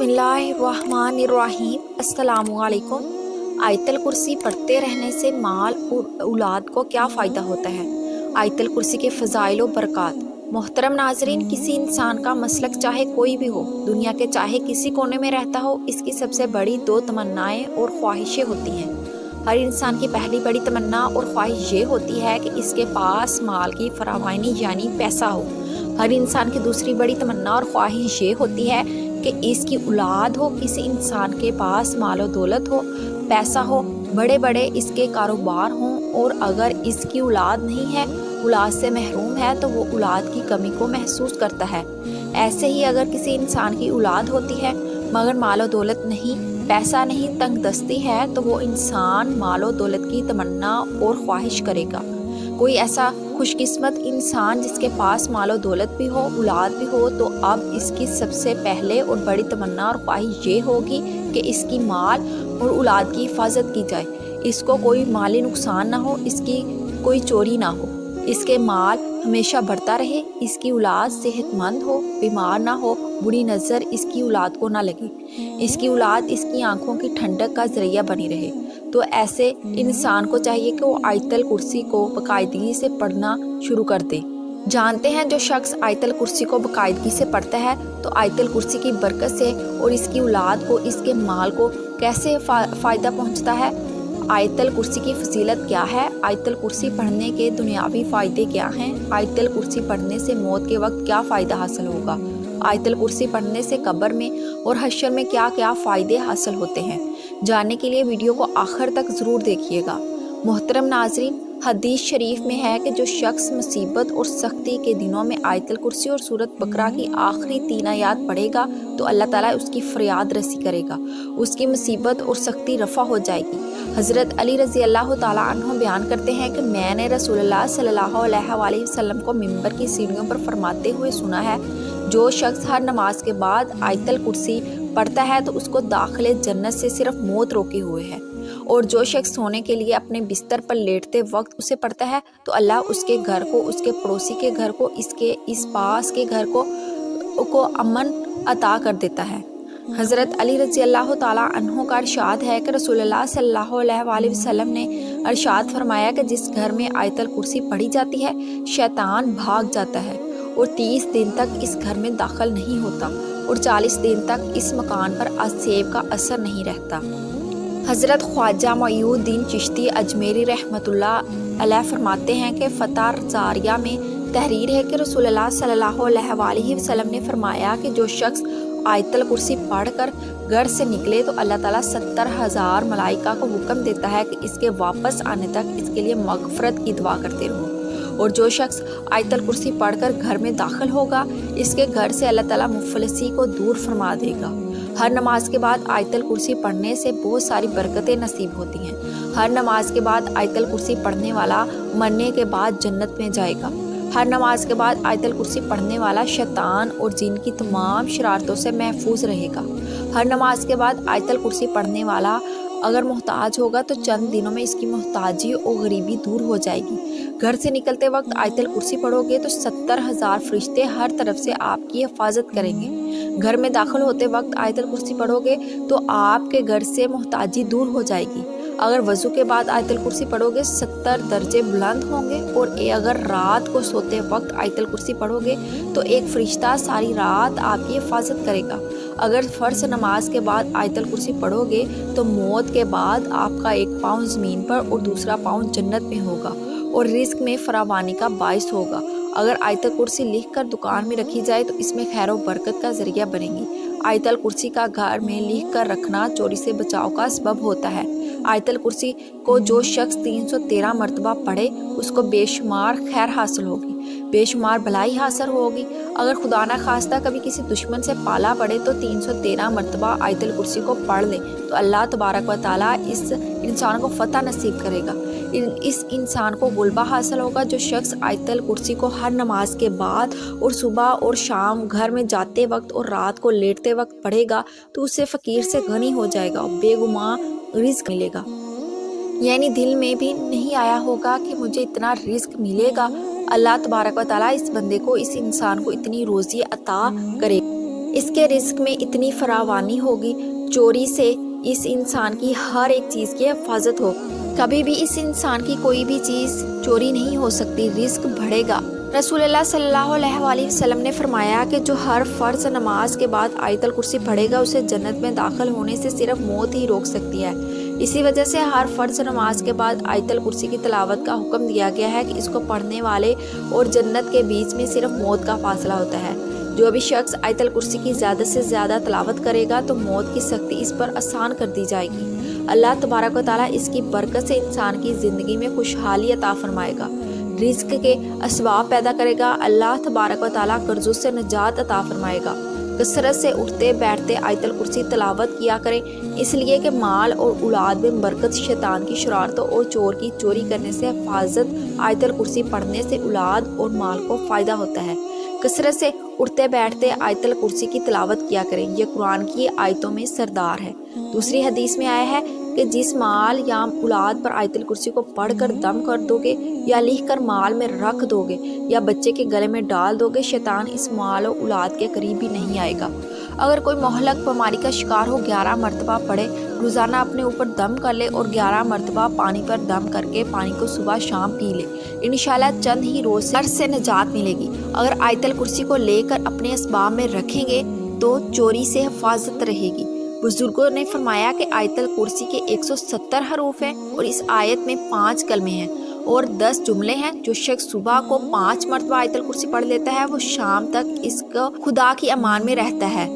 बिस्मिल्लाहिर्रहमानिर्रहीम। अस्सलामु अलैकुम। आयतल कुर्सी पढ़ते रहने से माल और औलाद को क्या फ़ायदा होता है? आयतल कुर्सी के फ़ज़ाइल व बरक़ात। मोहतरम नाज़रीन, किसी इंसान का मसलक चाहे कोई भी हो, दुनिया के चाहे किसी कोने में रहता हो, इसकी सबसे बड़ी दो तमन्नाएँ और ख्वाहिशें होती हैं। हर इंसान की पहली बड़ी तमन्ना और ख्वाहिश ये होती है कि इसके पास माल की फरावानी यानी पैसा हो। हर इंसान की दूसरी बड़ी तमन्ना और ख्वाहिश ये होती है कि इसकी औलाद हो, किसी इंसान के पास मालो दौलत हो, पैसा हो, बड़े बड़े इसके कारोबार हों, और अगर इसकी औलाद नहीं है, औलाद से महरूम है, तो वो औलाद की कमी को महसूस करता है। ऐसे ही अगर किसी इंसान की औलाद होती है मगर मालो दौलत नहीं, पैसा नहीं, तंग दस्ती है, तो वो इंसान मालो दौलत की तमन्ना और ख्वाहिश करेगा। कोई ऐसा खुशकिस्मत इंसान जिसके पास मालो दौलत भी हो, औलाद भी हो, तो अब इसकी सबसे पहले और बड़ी तमन्ना और ख्वाहिश ये होगी कि इसकी माल और औलाद की हिफाजत की जाए, इसको कोई माली नुकसान ना हो, इसकी कोई चोरी ना हो, इसके माल हमेशा बढ़ता रहे, इसकी औलाद सेहतमंद हो, बीमार ना हो, बुरी नज़र इसकी औलाद को ना लगे, इसकी औलाद इसकी आंखों की ठंडक का ज़रिया बनी रहे। तो ऐसे इंसान को चाहिए कि वो आयतल कुर्सी को बाकायदगी से पढ़ना शुरू कर दे। जानते हैं, जो शख्स आयतल कुर्सी को बाकायदगी से पढ़ता है तो आयतल कुर्सी की बरकत से और इसकी औलाद को, इसके माल को कैसे फ़ायदा पहुंचता है। आयतल कुर्सी की फजीलत क्या है? आयतल कुर्सी पढ़ने के दुनियावी फ़ायदे क्या हैं? आयतल कुर्सी पढ़ने से मौत के वक्त क्या फ़ायदा हासिल होगा? आयतल कुर्सी पढ़ने से कब्र में और हश्र में क्या क्या फ़ायदे हासिल होते हैं? जानने के लिए वीडियो को आखिर तक ज़रूर देखिएगा। मोहतरम नाज़रीन, हदीस शरीफ में है कि जो शख्स मुसीबत और सख्ती के दिनों में आयतल कुर्सी और सूरत बकरा की आखिरी 3 आयत पढ़ेगा तो अल्लाह ताला उसकी फ़रियाद रसी करेगा, उसकी मुसीबत और सख्ती रफ़ा हो जाएगी। हज़रत अली रज़ी अल्लाह ताला अन्हु बयान करते हैं कि मैंने रसूलुल्लाह सल्लल्लाहु अलैहि वसल्लम को मिंबर की सीढ़ियों पर फरमाते हुए सुना है, जो शख्स हर नमाज के बाद आयतल कुर्सी पढ़ता है तो उसको दाखिले जन्नत से सिर्फ मौत रोके हुए है, और जो शख्स सोने के लिए अपने बिस्तर पर लेटते वक्त उसे पढ़ता है तो अल्लाह उसके घर को, उसके पड़ोसी के घर को, इसके इस पास के घर को अमन अता कर देता है। हज़रत अली रज़ी अल्लाह ताला अन्हु का इरशाद है कि रसूलुल्लाह सल्लल्लाहु अलैहि वसल्लम ने इरशाद फरमाया कि जिस घर में आयतल कुर्सी पढ़ी जाती है, शैतान भाग जाता है और 30 दिन तक इस घर में दाखिल नहीं होता और 40 दिन तक इस मकान पर अज़ेब का असर नहीं रहता। हज़रत ख्वाजा मोइनुद्दीन चिश्ती अजमेरी रहमतुल्लाह अलैह फरमाते हैं कि फ़ताह ज़ारिया में तहरीर है कि रसूलुल्लाह सल्लल्लाहु अलैहि वसल्लम ने फरमाया कि जो शख्स आयतल कुर्सी पढ़कर घर से निकले तो अल्लाह ताला 70,000 मलाइका को हुक्म देता है कि इसके वापस आने तक इसके लिए मग़फ़िरत की दुआ करते रहो, और जो शख्स आयतल कुर्सी पढ़कर घर में दाखिल होगा, इसके घर से अल्लाह ताला मुफलिसी को दूर फरमा देगा। हर नमाज के बाद आयतल कुर्सी पढ़ने से बहुत सारी बरकतें नसीब होती हैं। हर नमाज के बाद आयतल कुर्सी पढ़ने वाला मरने के बाद जन्नत में जाएगा। हर नमाज के बाद आयतल कुर्सी पढ़ने वाला शैतान और जिन की तमाम शरारतों से महफूज रहेगा। हर नमाज के बाद आयतल कुर्सी पढ़ने वाला अगर मोहताज होगा तो चंद दिनों में इसकी मोहताजी और गरीबी दूर हो जाएगी। घर से निकलते वक्त आयतल कुर्सी पढ़ोगे तो 70,000 फरिश्ते हर तरफ से आपकी हिफाजत करेंगे। घर में दाखिल होते वक्त आयतल कुर्सी पढ़ोगे तो आपके घर से मोहताजी दूर हो जाएगी। अगर वज़ू के बाद आयतल कुर्सी पढ़ोगे 70 दर्जे बुलंद होंगे, और अगर रात को सोते वक्त आयतल कुर्सी पढ़ोगे तो एक फरिश्ता सारी रात आपकी हिफाजत करेगा। अगर फ़र्ज़ नमाज के बाद आयतल कुर्सी पढ़ोगे तो मौत के बाद आपका एक पाँव ज़मीन पर और दूसरा पाँव जन्नत में होगा और रिज़्क़ में फरावानी का बाइस होगा। अगर आयतल कुर्सी लिख कर दुकान में रखी जाए तो इसमें खैर व बरकत का ज़रिया बनेगी। आयतल कुर्सी का घर में लिख कर रखना चोरी से बचाव का सबब होता है। आयतल कुर्सी को जो शख्स 313 मरतबा पढ़े उसको बेशुमार खैर हासिल होगी, बेशुमार भलाई हासिल होगी। अगर खुदा न खास्ता कभी किसी दुश्मन से पाला पड़े तो 313 मरतबा आयतल कुर्सी को पढ़ ले तो अल्लाह तबारक व तआला इस इंसान को फ़तह नसीब करेगा, इस इंसान को गुलबा हासिल होगा। जो शख्स आयतल कुर्सी को हर नमाज के बाद और सुबह और शाम घर में जाते वक्त और रात को लेटते वक्त पढ़ेगा तो उससे फ़कीर से गनी हो जाएगा और बेगुमां रिज़्क़ मिलेगा। यानी दिल में भी नहीं आया होगा कि मुझे इतना रिज़्क़ मिलेगा। अल्लाह तबारक व तआला इस बंदे को, इस इंसान को इतनी रोज़ी अता करे। اس کے رزق میں اتنی فراوانی ہوگی، چوری سے اس انسان کی ہر ایک چیز کی حفاظت ہو، کبھی بھی اس انسان کی کوئی بھی چیز چوری نہیں ہو سکتی، رزق بڑھے گا۔ رسول اللہ صلی اللہ علیہ وسلم نے فرمایا کہ جو ہر فرض نماز کے بعد آیت الکرسی پڑھے گا اسے جنت میں داخل ہونے سے صرف موت ہی روک سکتی ہے۔ اسی وجہ سے ہر فرض نماز کے بعد آیت الکرسی کی تلاوت کا حکم دیا گیا ہے کہ اس کو پڑھنے والے اور جنت کے بیچ میں صرف موت کا فاصلہ ہوتا ہے۔ جو بھی شخص آیت الکرسی کی زیادہ سے زیادہ تلاوت کرے گا تو موت کی سختی اس پر آسان کر دی جائے گی۔ اللہ تبارک و تعالیٰ اس کی برکت سے انسان کی زندگی میں خوشحالی عطا فرمائے گا، رزق کے اسباب پیدا کرے گا۔ اللہ تبارک و تعالیٰ قرضوں سے نجات عطا فرمائے گا۔ کثرت سے اٹھتے بیٹھتے آیت الکرسی تلاوت کیا کریں، اس لیے کہ مال اور اولاد میں برکت، شیطان کی شرارتوں اور چور کی چوری کرنے سے حفاظت۔ آیت الکرسی پڑھنے سے اولاد اور مال کو فائدہ ہوتا ہے۔ کثرت سے اٹھتے بیٹھتے آیت الکرسی کی تلاوت کیا کریں، یہ قرآن کی آیتوں میں سردار ہے۔ دوسری حدیث میں آیا ہے کہ جس مال یا اولاد پر آیت الکرسی کو پڑھ کر دم کر دو گے یا لکھ کر مال میں رکھ دو گے یا بچے کے گلے میں ڈال دو گے، شیطان اس مال و اولاد کے قریب بھی نہیں آئے گا۔ اگر کوئی مہلک بیماری کا شکار ہو 11 مرتبہ پڑھے، روزانہ اپنے اوپر دم کر لے اور 11 مرتبہ پانی پر دم کر کے پانی کو صبح شام پی لے، انشاءاللہ چند ہی روز سے نجات ملے گی۔ اگر آیت الکرسی کو لے کر اپنے اسباب میں رکھیں گے تو چوری سے حفاظت رہے گی۔ بزرگوں نے فرمایا کہ آیت الکرسی کے 170 حروف ہیں اور اس آیت میں 5 کلمے ہیں اور 10 جملے ہیں۔ جو شخص صبح کو 5 مرتبہ آیت الکرسی پڑھ لیتا ہے وہ شام تک اس کو خدا کی امان میں رہتا ہے،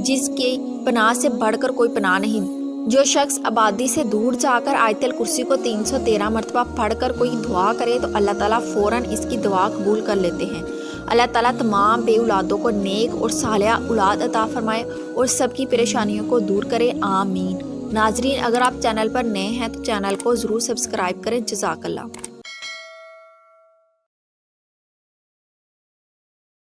جس کی پناہ سے بڑھ کر کوئی پناہ نہیں۔ جو شخص آبادی سے دور جا کر آیت الکرسی کو 313 مرتبہ پڑھ کر کوئی دعا کرے تو اللہ تعالیٰ فوراً اس کی دعا قبول کر لیتے ہیں۔ اللہ تعالیٰ تمام بے اولادوں کو نیک اور صالحہ اولاد عطا فرمائے اور سب کی پریشانیوں کو دور کرے، آمین۔ ناظرین، اگر آپ چینل پر نئے ہیں تو چینل کو ضرور سبسکرائب کریں۔ جزاک اللہ۔